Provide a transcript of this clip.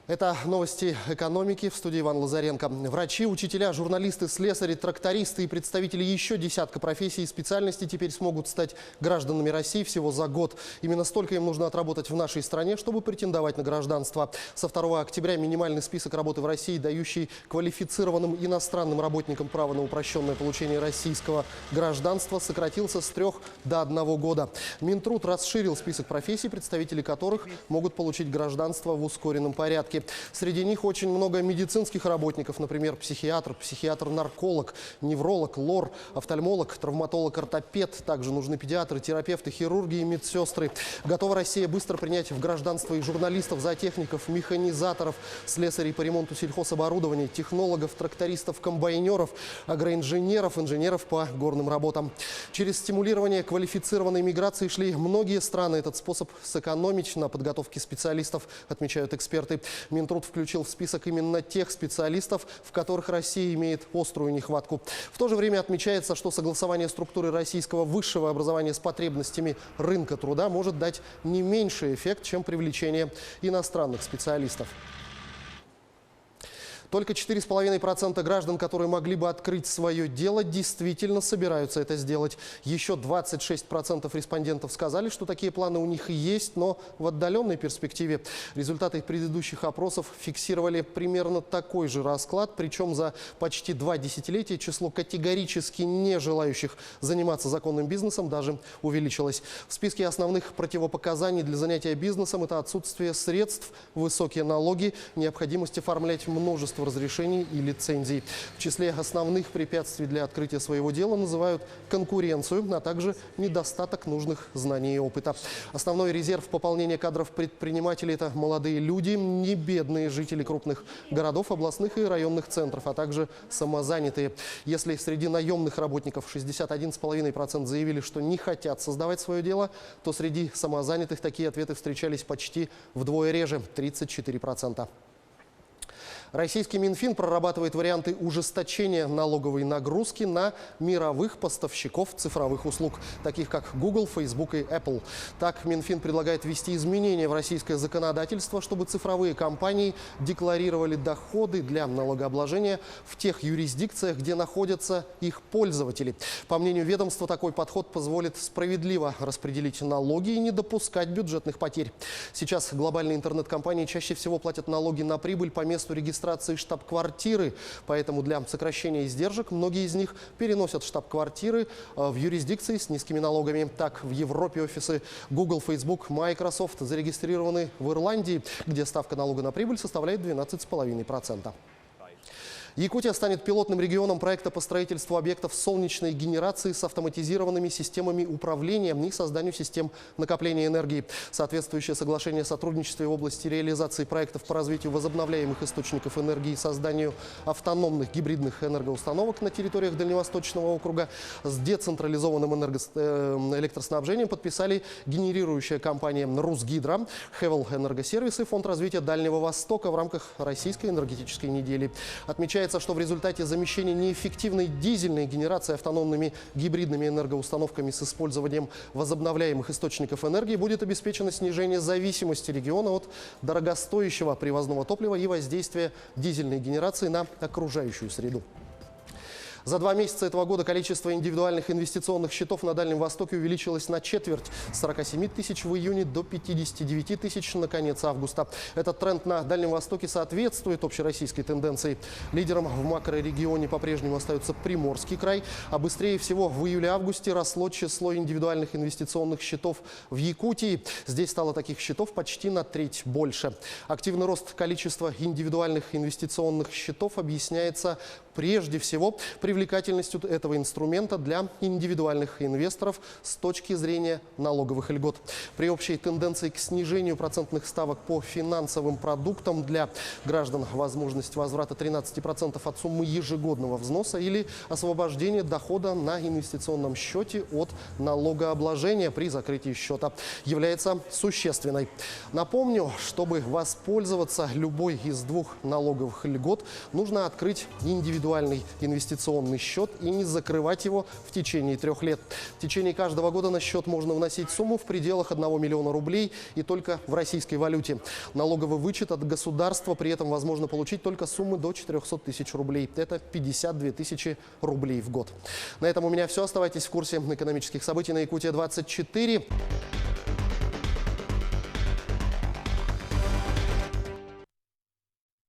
Это новости экономики. В студии Иван Лазаренко. Врачи, учителя, журналисты, слесари, трактористы и представители еще десятка профессий и специальностей теперь смогут стать гражданами России всего за год. Именно столько им нужно отработать в нашей стране, чтобы претендовать на гражданство. Со 2 октября минимальный список работы в России, дающий квалифицированным иностранным работникам право на упрощенное получение российского гражданства, сократился с 3 до 1 года. Минтруд расширил список профессий, представители которых могут получить гражданство в ускоренном порядке. Среди них очень много медицинских работников, например, психиатр, психиатр-нарколог, невролог, лор, офтальмолог, травматолог-ортопед. Также нужны педиатры, терапевты, хирурги и медсестры. Готова Россия быстро принять в гражданство и журналистов, зоотехников, механизаторов, слесарей по ремонту сельхозоборудования, технологов, трактористов, комбайнеров, агроинженеров, инженеров по горным работам. Через стимулирование квалифицированной миграции шли многие страны. Этот способ сэкономить на подготовке специалистов, отмечают эксперты. Минтруд включил в список именно тех специалистов, в которых Россия имеет острую нехватку. В то же время отмечается, что согласование структуры российского высшего образования с потребностями рынка труда может дать не меньший эффект, чем привлечение иностранных специалистов. Только 4,5% граждан, которые могли бы открыть свое дело, действительно собираются это сделать. Еще 26% респондентов сказали, что такие планы у них и есть, но в отдаленной перспективе. Результаты предыдущих опросов фиксировали примерно такой же расклад, причем за почти 2 десятилетия число категорически не желающих заниматься законным бизнесом даже увеличилось. В списке основных противопоказаний для занятия бизнесом это отсутствие средств, высокие налоги, необходимость оформлять множество разрешений и лицензий. В числе основных препятствий для открытия своего дела называют конкуренцию, а также недостаток нужных знаний и опыта. Основной резерв пополнения кадров предпринимателей – это молодые люди, не бедные жители крупных городов, областных и районных центров, а также самозанятые. Если среди наемных работников 61,5% заявили, что не хотят создавать свое дело, то среди самозанятых такие ответы встречались почти вдвое реже – 34%. Российский Минфин прорабатывает варианты ужесточения налоговой нагрузки на мировых поставщиков цифровых услуг, таких как Google, Facebook и Apple. Так, Минфин предлагает ввести изменения в российское законодательство, чтобы цифровые компании декларировали доходы для налогообложения в тех юрисдикциях, где находятся их пользователи. По мнению ведомства, такой подход позволит справедливо распределить налоги и не допускать бюджетных потерь. Сейчас глобальные интернет-компании чаще всего платят налоги на прибыль по месту регистрации штаб-квартиры. Поэтому для сокращения издержек многие из них переносят штаб-квартиры в юрисдикции с низкими налогами. Так, в Европе офисы Google, Facebook, Microsoft зарегистрированы в Ирландии, где ставка налога на прибыль составляет 12,5%. Якутия станет пилотным регионом проекта по строительству объектов солнечной генерации с автоматизированными системами управления и созданию систем накопления энергии. Соответствующее соглашение о сотрудничестве в области реализации проектов по развитию возобновляемых источников энергии и созданию автономных гибридных энергоустановок на территориях Дальневосточного округа с децентрализованным электроснабжением подписали генерирующая компания «Русгидро», Хевел Энергосервис и Фонд развития Дальнего Востока в рамках Российской энергетической недели. Отмечается, что в результате замещения неэффективной дизельной генерации автономными гибридными энергоустановками с использованием возобновляемых источников энергии будет обеспечено снижение зависимости региона от дорогостоящего привозного топлива и воздействия дизельной генерации на окружающую среду. За 2 месяца этого года количество индивидуальных инвестиционных счетов на Дальнем Востоке увеличилось на четверть – с 47 тысяч в июне до 59 тысяч на конец августа. Этот тренд на Дальнем Востоке соответствует общероссийской тенденции. Лидером в макрорегионе по-прежнему остается Приморский край, а быстрее всего в июле-августе росло число индивидуальных инвестиционных счетов в Якутии. Здесь стало таких счетов почти на треть больше. Активный рост количества индивидуальных инвестиционных счетов объясняется прежде всего привлекательностью этого инструмента для индивидуальных инвесторов с точки зрения налоговых льгот. При общей тенденции к снижению процентных ставок по финансовым продуктам для граждан возможность возврата 13% от суммы ежегодного взноса или освобождение дохода на инвестиционном счете от налогообложения при закрытии счета является существенной. Напомню, чтобы воспользоваться любой из 2 налоговых льгот, нужно открыть индивидуальный инвестиционный операционный счет и не закрывать его в течение 3 лет. В течение каждого года на счет можно вносить сумму в пределах 1 миллиона рублей и только в российской валюте. Налоговый вычет от государства при этом возможно получить только суммы до 400 тысяч рублей. Это 52 тысячи рублей в год. На этом у меня все. Оставайтесь в курсе экономических событий на Якутия-24.